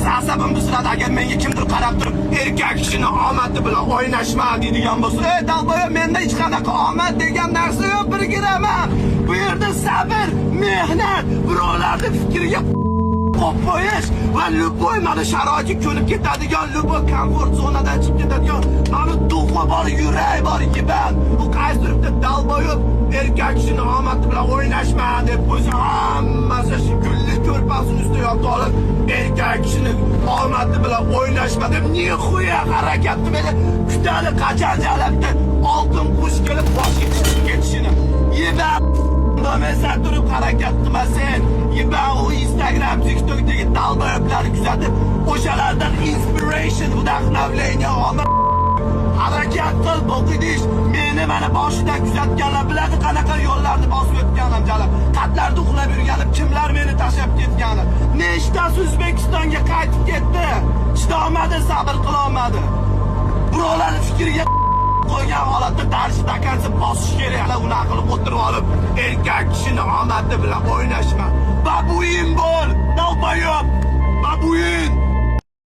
esa asabim buziladi agar menga kimdir qarab turib erkak kishini omadi bilan o'ynashma deydigan bo'lsa, dalboya menda hech qanaqa omad degan narsa yo'q, birgiraman. Bu yerda sabr, mehnat, birovlarning fikriga qo'yish va luboy mana sharoitga ko'nib ketadigan, luboy komfort zonadan chiqib ketadigan, mana duxva bor, yurak bor yiban. Bu qaysi turibdi dalboyib erkak kishini omadi bilan o'ynashma deb qo'ysa, hammasi shu gulli ko'rpasini ustiga olib erkak kishini omadi bilan o'ynashma deb nihoya harakatni meni kutadi qachanjalabdi oltin qush kelib boshga chiqib ketishini. Yiban men turib harakat qilmasin. Yiban u Instagram, TikTokdagi dalboyoblarni kuzatib, o'shalardan inspiration, vdохновление olib harakat qil, o'qidish. Meni mana boshidan kuzatganlar biladi qanaqa yo'llarni bosib o'tganim, jalab. Qatlarda uxlab yurganim, kimlar meni tashlab ketgani. Nechtasi O'zbekistonga qaytib ketdi. Chidolmadi, sabr qila olmadi. Birovlarning fikriga qo'ygan holatda darsi takansa bosish kerak. Unaqa qilib o'tirib olib, erkak kishini omadi bilan o'ynashma.